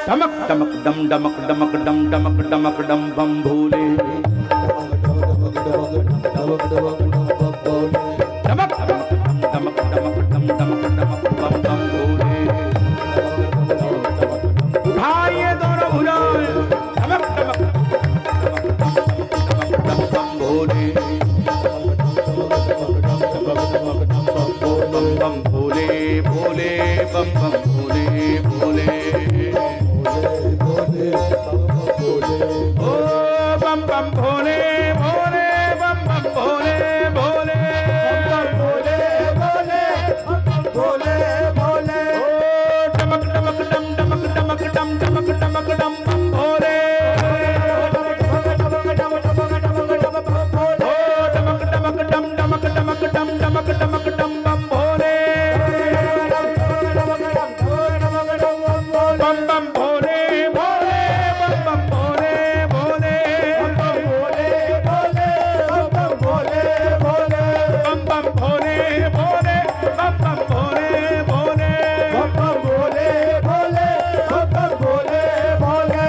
डमक डमक डम डमक डमक डम डमक डमक डम बम भोले डमक डमक डमक डम डमक डमक बम बम भोले उठाइए दोनों भुजाएं डमक डमक डमक डम बम भोले बम बम भोले भोले बम बम भोले भोले बम बम भोले भोले बम बम भोले भोले बम भोले भोले भोले भोले डमक डमक डम डमक डमक डम डमक डमक डम बम भोले डमक डमक डम डमक डमक डम डमक डमक डम बम भोले बम बम भोले भोले बम बम भोले भोले बम बम भोले भोले बम बम भोले भोले बम बम भोले भोले बम बम भोले भोले बम बम भोले भोले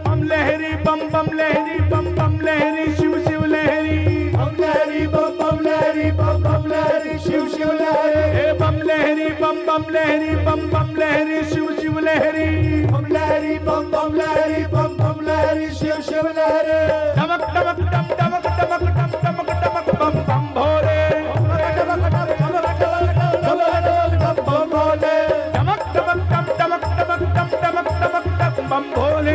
बम लहरी बम बम लहरी बम बम लहरी शिव शिव लहरी बम लहरी बम बम लहरी बम बम लहरी शिव शिव लहरी हे बम लहरी बम बम लहरी बम बम लहरी शिव शिव लहरी बम लहरी बम बम लहरी बम बम लहरी शिव शिव लहरी डमक डमक डम डमक डमक डम डमक डमक बम बम भोले डमक डमक डम बम भोले डमक डमक डम डमक डमक डम डमक डमक डम बम भोले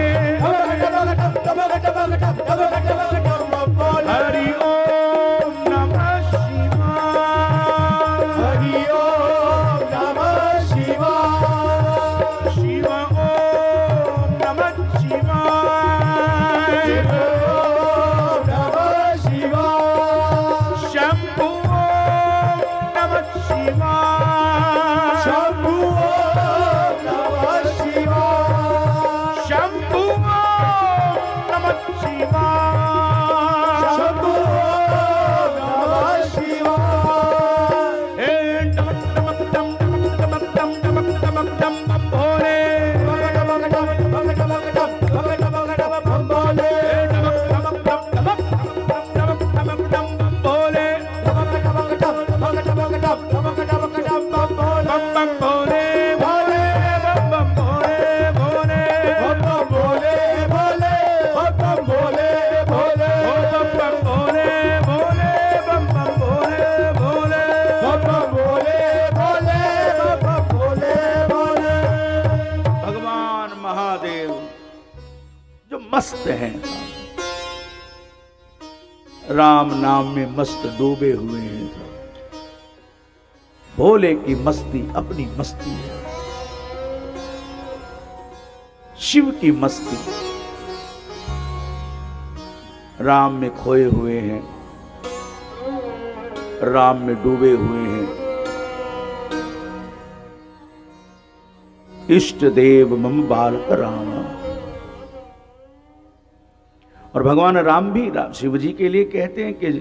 हरि ओम नमः शिवाय हरि ओम नमः शिवाय शिव ओम नमः शिवाय ओम नमः शिवाय शंभु ओम नमः शिवाय शंभु ओम नमः शिवाय शंभु ओम नमः शिवाय शंभु ओम नमः शिवाय हे डमक डमक डम डमक डमक डम डमक डमक डम बम भोले डमक डमक डम डमक डमक डम बम भोले डमक डमक डम डमक डमक डमक डम बम भोले डमक डमक डम डमक डम बम भोले बम बम भोले भोले बम बम भोले भोले बम बम भोले भोले बम बम भोले भोले बम बम भोले भोले बम बम भोले भोले बम बम भोले भोले बम बम भोले भोले भगवान महादेव जो मस्त हैं राम नाम में मस्त डूबे हुए हैं भोले की मस्ती अपनी मस्ती है शिव की मस्ती राम में खोए हुए हैं राम में डूबे हुए हैं इष्ट देव मम बालक राम और भगवान राम भी शिव जी के लिए कहते हैं कि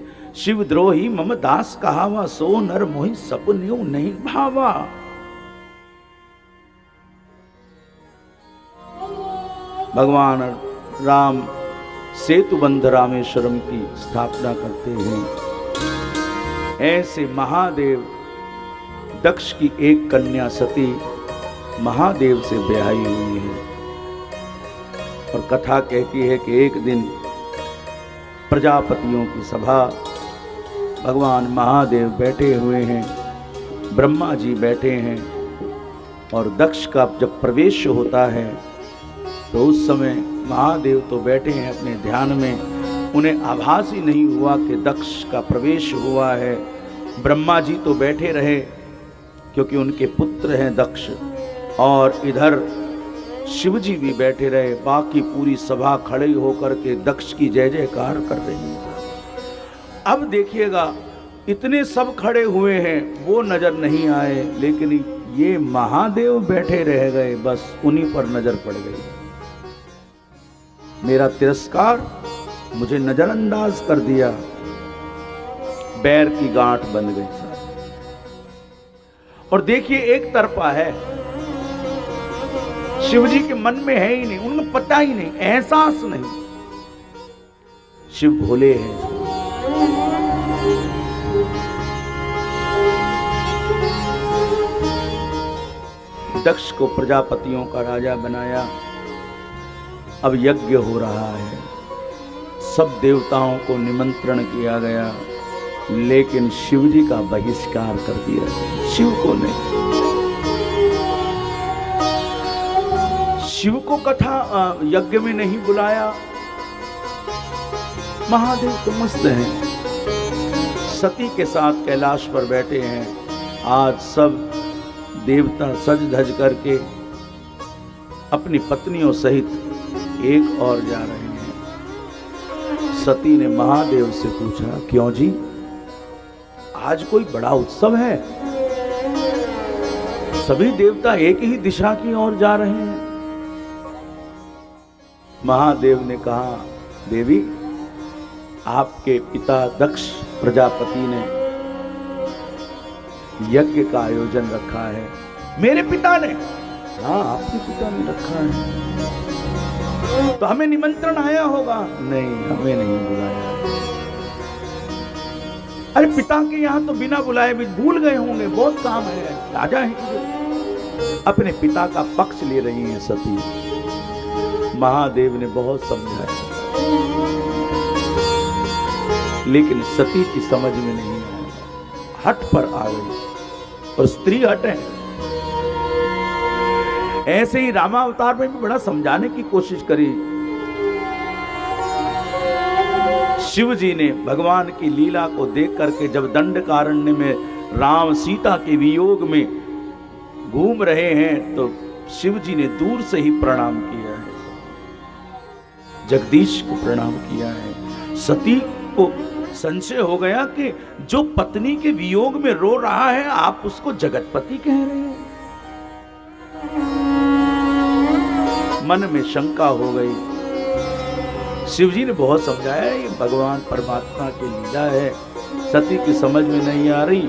शिव द्रोही मम दास कहावा सो नर मोहि सपन्यू नहीं भावा भगवान राम सेतु बंध रामेश्वरम की स्थापना करते हैं ऐसे महादेव दक्ष की एक कन्या सती महादेव से ब्याही हुई है और कथा कहती है कि एक दिन प्रजापतियों की सभा भगवान महादेव बैठे हुए हैं ब्रह्मा जी बैठे हैं और दक्ष का जब प्रवेश होता है तो उस समय महादेव तो बैठे हैं अपने ध्यान में उन्हें आभास ही नहीं हुआ कि दक्ष का प्रवेश हुआ है ब्रह्मा जी तो बैठे रहे क्योंकि उनके पुत्र हैं दक्ष और इधर शिव जी भी बैठे रहे बाकी पूरी सभा खड़े होकर के दक्ष की जय जयकार कर रही है अब देखिएगा इतने सब खड़े हुए हैं वो नजर नहीं आए लेकिन ये महादेव बैठे रह गए बस उन्हीं पर नजर पड़ गई मेरा तिरस्कार मुझे नजरअंदाज कर दिया बैर की गांठ बन गई और देखिए एक तरफा है, शिव जी के मन में है ही नहीं, उनको पता ही नहीं, एहसास नहीं, शिव भोले हैं। दक्ष को प्रजापतियों का राजा बनाया। अब यज्ञ हो रहा है, सब देवताओं को निमंत्रण किया गया, लेकिन शिव जी का बहिष्कार कर दिया, शिव को नहीं। शिव को कथा यज्ञ में नहीं बुलाया। महादेव तो मस्त हैं, सती के साथ कैलाश पर बैठे हैं। आज सब देवता सज धज करके अपनी पत्नियों सहित एक और जा रहे हैं। सती ने महादेव से पूछा, क्यों जी, आज कोई बड़ा उत्सव है? सभी देवता एक ही दिशा की ओर जा रहे हैं। महादेव ने कहा, देवी, आपके पिता दक्ष प्रजापति ने यज्ञ का आयोजन रखा है। मेरे पिता ने? हाँ, आपके पिता ने रखा है, तो हमें निमंत्रण आया होगा। नहीं, हमें नहीं बुलाया। अरे पिता के यहाँ तो बिना बुलाए भी भूल गए होंगे, बहुत काम है, राजा है। अपने पिता का पक्ष ले रही हैं सती। महादेव ने बहुत समझाया, लेकिन सती की समझ में नहीं आया, हट पर आ गई। और स्त्री हट है। ऐसे ही रामावतार में भी बड़ा समझाने की कोशिश करी। शिव जी ने भगवान की लीला को देख करके जब दंडकारण्य में राम सीता के वियोग में घूम रहे हैं, तो शिव जी ने दूर से ही प्रणाम किया है, जगदीश को प्रणाम किया है। सती को संशय हो गया कि जो पत्नी के वियोग में रो रहा है, आप उसको जगतपति कह रहे हैं। मन में शंका हो गई। शिव जी ने बहुत समझाया, ये भगवान परमात्मा की लीला है, सती की समझ में नहीं आ रही,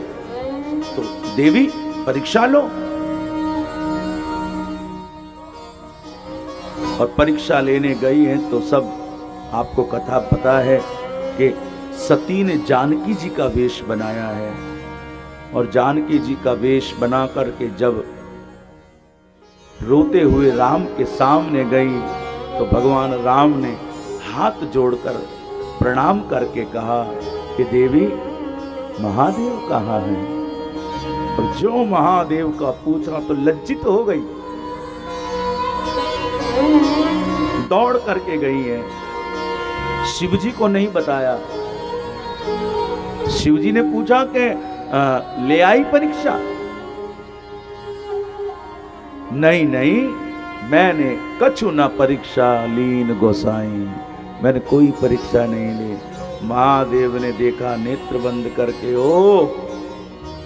तो देवी परीक्षा लो। और परीक्षा लेने गई हैं तो सब आपको कथा पता है कि सती ने जानकी जी का वेश बनाया है, और जानकी जी का वेश बना करके जब रोते हुए राम के सामने गई, तो भगवान राम ने हाथ जोड़कर प्रणाम करके कहा कि देवी, महादेव कहाँ हैं? और जो महादेव का पूछा तो लज्जित हो गई, दौड़ करके गई है। शिव जी को नहीं बताया। शिव जी ने पूछा कि ले आई परीक्षा? नहीं नहीं, मैंने कछु न परीक्षा लीन गोसाई, मैंने कोई परीक्षा नहीं ली। महादेव ने देखा नेत्र बंद करके, ओ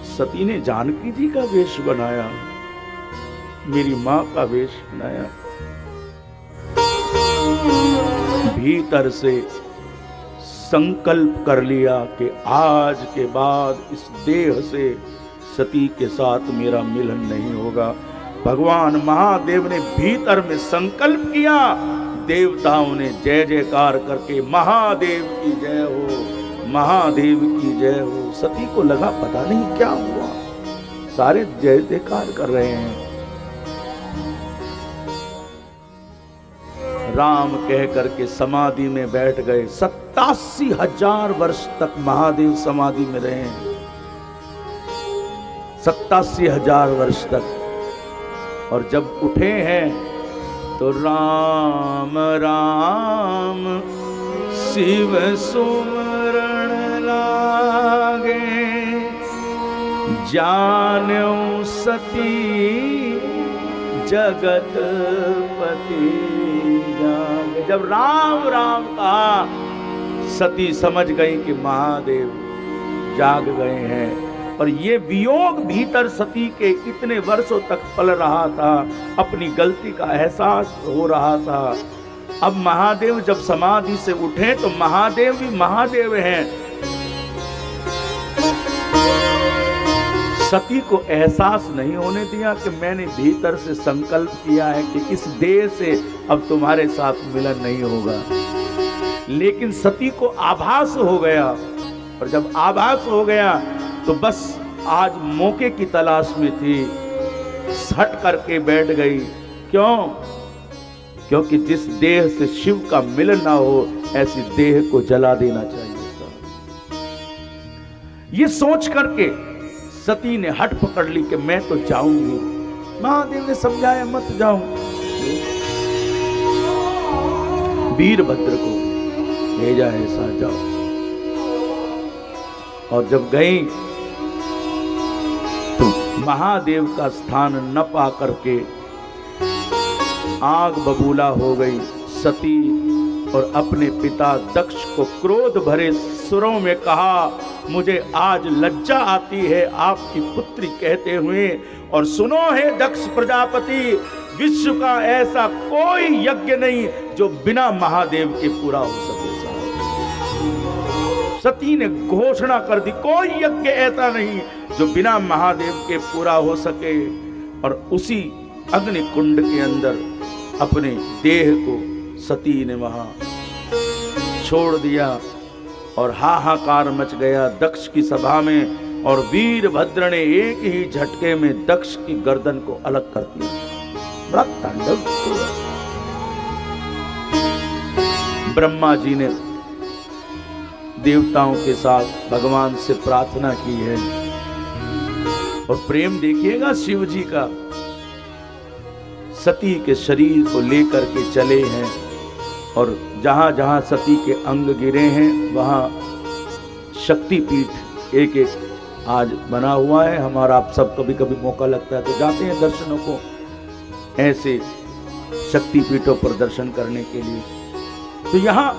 सती ने जानकी जी का वेश बनाया, मेरी मां का वेश बनाया। भीतर से संकल्प कर लिया कि आज के बाद इस देह से सती के साथ मेरा मिलन नहीं होगा। भगवान महादेव ने भीतर में संकल्प किया, देवताओं ने जय जयकार करके महादेव की जय हो, महादेव की जय हो। सती को लगा पता नहीं क्या हुआ, सारे जय जयकार कर रहे हैं। राम कह करके समाधि में बैठ गए। 87,000 वर्ष तक महादेव समाधि में रहे, 87,000 वर्ष तक। और जब उठे हैं तो राम राम शिव सुमरण लागे, जान्यो सती जगतपति जागे। जब राम राम कहा, सती समझ गई कि महादेव जाग गए हैं। और ये वियोग भीतर सती के इतने वर्षों तक पल रहा था, अपनी गलती का एहसास हो रहा था। अब महादेव जब समाधि से उठे तो महादेव भी महादेव हैं। सती को एहसास नहीं होने दिया कि मैंने भीतर से संकल्प किया है कि इस देह से अब तुम्हारे साथ मिलन नहीं होगा। लेकिन सती को आभास हो गया, और जब आभास हो गया तो बस आज मौके की तलाश में थी, हट करके बैठ गई। क्यों? क्योंकि जिस देह से शिव का मिलन ना हो ऐसी देह को जला देना चाहिए। ये सोच करके सती ने हट पकड़ ली कि मैं तो जाऊंगी। महादेव ने समझाया मत जाओ, वीरभद्र को भेजा ऐसा जाओ। और जब गई तो महादेव का स्थान न पा करके आग बबूला हो गई सती, और अपने पिता दक्ष को क्रोध भरे सुरों में कहा, मुझे आज लज्जा आती है आपकी पुत्री कहते हुए। और सुनो है दक्ष प्रजापति, विश्व का ऐसा कोई यज्ञ नहीं जो बिना महादेव के पूरा हो सके। सती ने घोषणा कर दी, कोई यज्ञ ऐसा नहीं जो बिना महादेव के पूरा हो सके। और उसी अग्नि कुंड के अंदर अपने देह को सती ने वहां छोड़ दिया, और हाहाकार मच गया दक्ष की सभा में। और वीरभद्र ने एक ही झटके में दक्ष की गर्दन को अलग कर दिया। बड़ा तांडव। ब्रह्मा जी ने देवताओं के साथ भगवान से प्रार्थना की है, और प्रेम देखिएगा शिव जी का। सती के शरीर को लेकर के चले हैं, और जहां जहां सती के अंग गिरे हैं वहां शक्तिपीठ एक एक आज बना हुआ है। हमारा आप सब कभी कभी मौका लगता है तो जाते हैं दर्शनों को, ऐसे शक्तिपीठों पर दर्शन करने के लिए। तो यहां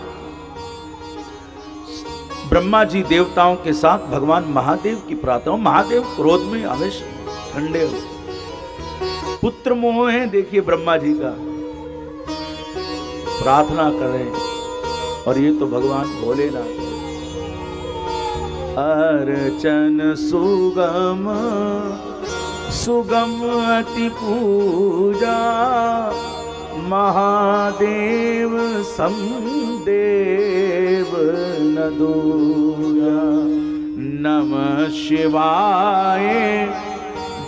ब्रह्मा जी देवताओं के साथ भगवान महादेव की प्रार्थना। महादेव क्रोध में हमेशा ठंडे हो, पुत्र मोह है देखिए ब्रह्मा जी का, प्रार्थना करें। और ये तो भगवान भोलेनाथ। अर्चन सुगम सुगम अति पूजा, महादेव समदेव न दूजा। नमः शिवाय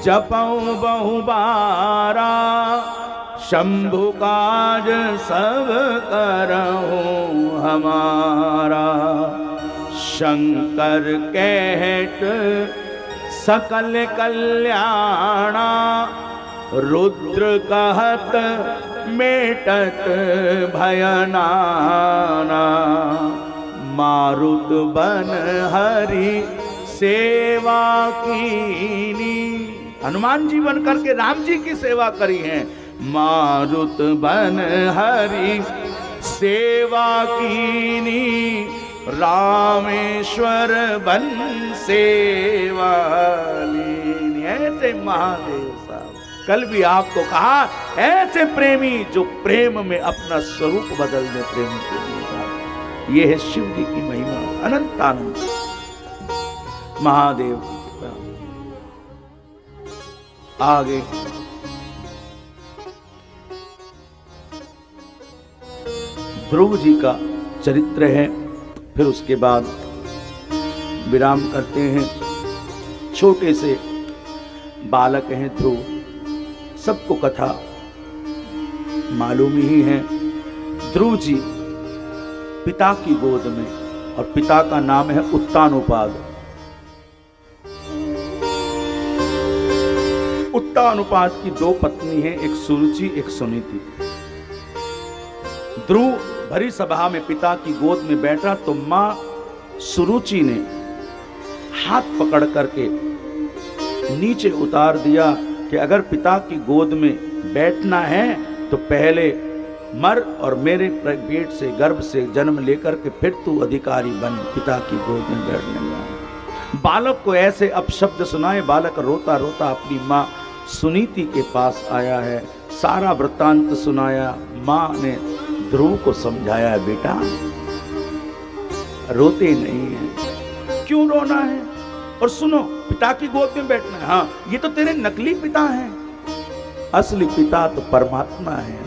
जपऊं बहुबारा, शंभु काज सब करहूं हमारा। शंकर कहत सकल कल्याणा, रुद्र कहत मेटत भयनाना। मारुत बन हरि सेवा कीनी, हनुमान जी बन करके राम जी की सेवा करी है। मारुत बन हरि सेवा कीनी, रामेश्वर बन सेवा लीनी। ऐसे महादेव साहब कल भी आपको कहा, ऐसे प्रेमी जो प्रेम में अपना स्वरूप बदल दे प्रेम के लिए साहब। ये है शिव जी की महिमा, अनंत आनंद महादेव की कृपा। आगे ध्रुव जी का चरित्र है, फिर उसके बाद विराम करते हैं। छोटे से बालक हैं ध्रुव, सबको कथा मालूम ही है। ध्रुव जी पिता की गोद में, और पिता का नाम है उत्तानुपाद। उत्तानुपाद की दो पत्नी हैं, एक सुरुचि एक सुनीति। ध्रुव भरी सभा में पिता की गोद में बैठा तो मां सुरुचि ने हाथ पकड़ करके नीचे उतार दिया कि अगर पिता की गोद में बैठना है तो पहले मर और मेरे पेट से गर्भ से जन्म लेकर के फिर तू अधिकारी बन पिता की गोद में बैठने वाला। बालक को ऐसे अपशब्द सुनाए, बालक रोता रोता अपनी माँ सुनीति के पास आया है, सारा वृत्तांत सुनाया। माँ ने ध्रुव को समझाया, बेटा रोते नहीं है, क्यों रोना है, और सुनो, पिता की गोद में बैठना है। हाँ, ये तो तेरे नकली पिता हैं, असली पिता तो परमात्मा है।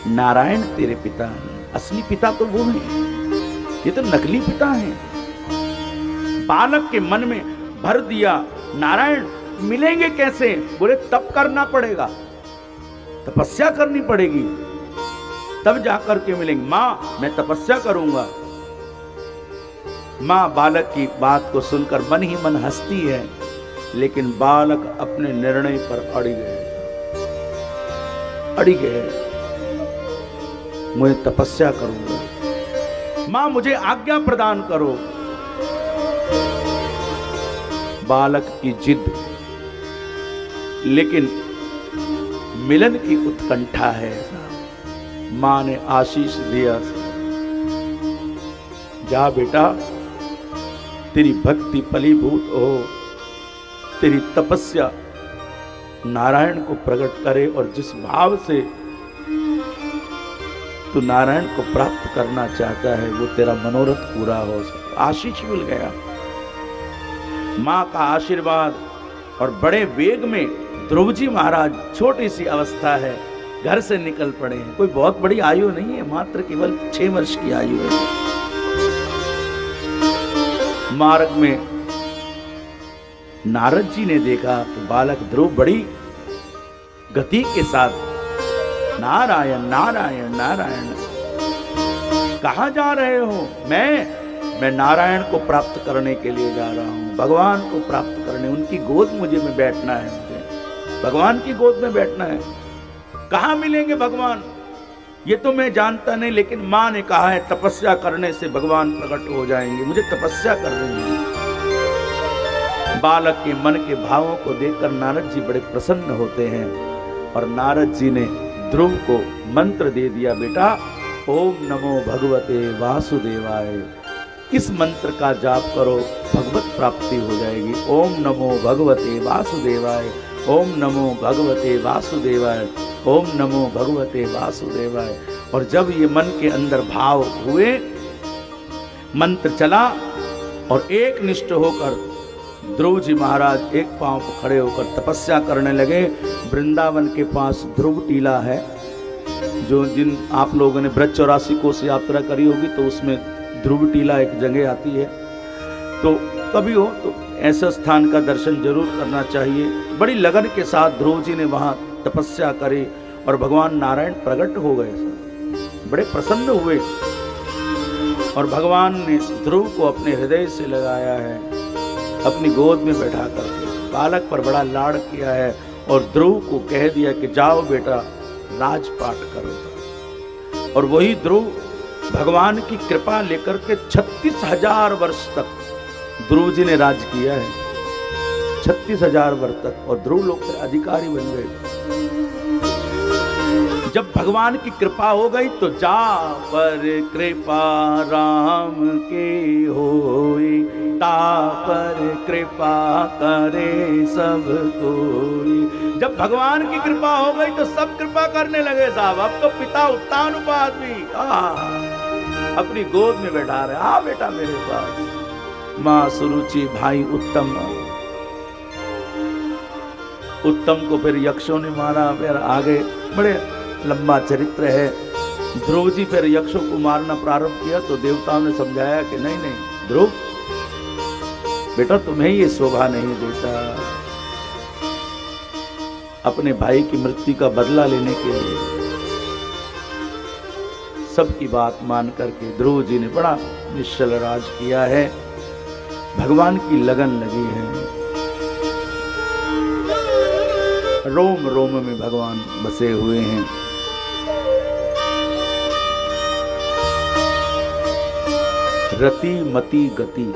नारायण तेरे पिता हैं, असली पिता तो वो है, ये तो नकली पिता हैं। बालक के मन में भर दिया नारायण मिलेंगे कैसे? बोले तप करना पड़ेगा, तपस्या करनी पड़ेगी, तब जाकर के मिलेंगे। मां मैं तपस्या करूंगा। मां बालक की बात को सुनकर मन ही मन हंसती है, लेकिन बालक अपने निर्णय पर अड़ी गए, मैं तपस्या करूंगा, मां मुझे आज्ञा प्रदान करो। बालक की जिद, लेकिन मिलन की उत्कंठा है। मां ने आशीष दिया, जा बेटा तेरी भक्ति फलीभूत हो, तेरी तपस्या नारायण को प्रकट करे, और जिस भाव से तू नारायण को प्राप्त करना चाहता है वो तेरा मनोरथ पूरा हो। आशीष मिल गया, मां का आशीर्वाद, और बड़े वेग में ध्रुव जी महाराज, छोटी सी अवस्था है, घर से निकल पड़े हैं। कोई बहुत बड़ी आयु नहीं है, मात्र केवल 6 वर्ष की आयु है। मार्ग में नारद जी ने देखा कि बालक ध्रुव बड़ी गति के साथ नारायण नारायण नारायण, कहां जा रहे हो? मैं नारायण को प्राप्त करने के लिए जा रहा हूं, भगवान को प्राप्त करने, उनकी गोद मुझे में बैठना है, मुझे भगवान की गोद में बैठना है। कहां मिलेंगे भगवान ये तो मैं जानता नहीं, लेकिन मां ने कहा है तपस्या करने से भगवान प्रकट हो जाएंगे, मुझे तपस्या करनी है। बालक के मन के भावों को देखकर नारद जी बड़े प्रसन्न होते हैं, और नारद जी ने ध्रुव को मंत्र दे दिया, बेटा ओम नमो भगवते वासुदेवाय, इस मंत्र का जाप करो, भगवत प्राप्ति हो जाएगी। ओम नमो भगवते वासुदेवाय, ओम नमो भगवते वासुदेवाय, ओम नमो भगवते वासुदेवाय। और जब ये मन के अंदर भाव हुए, मंत्र चला, और एक निष्ठ होकर ध्रुव जी महाराज एक पांव पर खड़े होकर तपस्या करने लगे। वृंदावन के पास ध्रुव टीला है, जो जिन आप लोगों ने ब्रज 84 कोस यात्रा करी होगी तो उसमें ध्रुव टीला एक जगह आती है, तो कभी हो तो ऐसे स्थान का दर्शन जरूर करना चाहिए। बड़ी लगन के साथ ध्रुव जी ने वहाँ तपस्या करी, और भगवान नारायण प्रकट हो गए, बड़े प्रसन्न हुए, और भगवान ने ध्रुव को अपने हृदय से लगाया है, अपनी गोद में बैठा करके बालक पर बड़ा लाड़ किया है, और ध्रुव को कह दिया कि जाओ बेटा राजपाट करो। और वही ध्रुव भगवान की कृपा लेकर के 36,000 वर्ष तक ध्रुव जी ने राज किया है, 36,000 वर्ष तक, और ध्रुव लोग के अधिकारी बन गए। जब भगवान की कृपा हो गई तो जा पर कृपा राम के होई, ता पर कृपा करे सब कोई। जब भगवान की कृपा हो गई तो सब कृपा करने लगे साहब। अब तो पिता उत्तानुपाद भी अपनी गोद में बैठा रहे, आ बेटा मेरे पास। माँ सुरुचि, भाई उत्तम, उत्तम को फिर यक्षों ने मारा, फिर आगे बड़े लंबा चरित्र है। ध्रुव जी फिर यक्षों को मारना प्रारंभ किया तो देवताओं ने समझाया कि नहीं नहीं ध्रुव बेटा, तुम्हें ये शोभा नहीं देता। अपने भाई की मृत्यु का बदला लेने के लिए सबकी बात मान करके ध्रुव जी ने बड़ा निश्चल राज किया है। भगवान की लगन लगी है, रोम रोम में भगवान बसे हुए हैं। रति मति गति,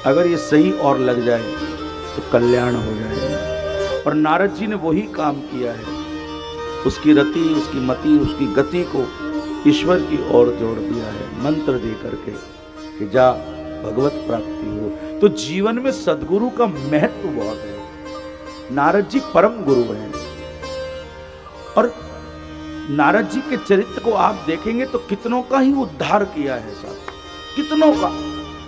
अगर ये सही और लग जाए तो कल्याण हो जाएगा। और नारद जी ने वही काम किया है, उसकी रति, उसकी मति, उसकी गति को ईश्वर की ओर जोड़ दिया है, मंत्र दे करके कि जा भगवत प्राप्ति हो। तो जीवन में सदगुरु का महत्व बहुत है। नारद जी परम गुरु हैं, और नारद जी के चरित्र को आप देखेंगे तो कितनों का ही उद्धार किया है साहब, कितनों का।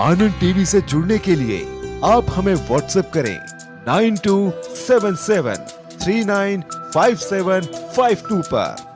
आनंद टीवी से जुड़ने के लिए आप हमें व्हाट्सएप करें 9277395752 पर।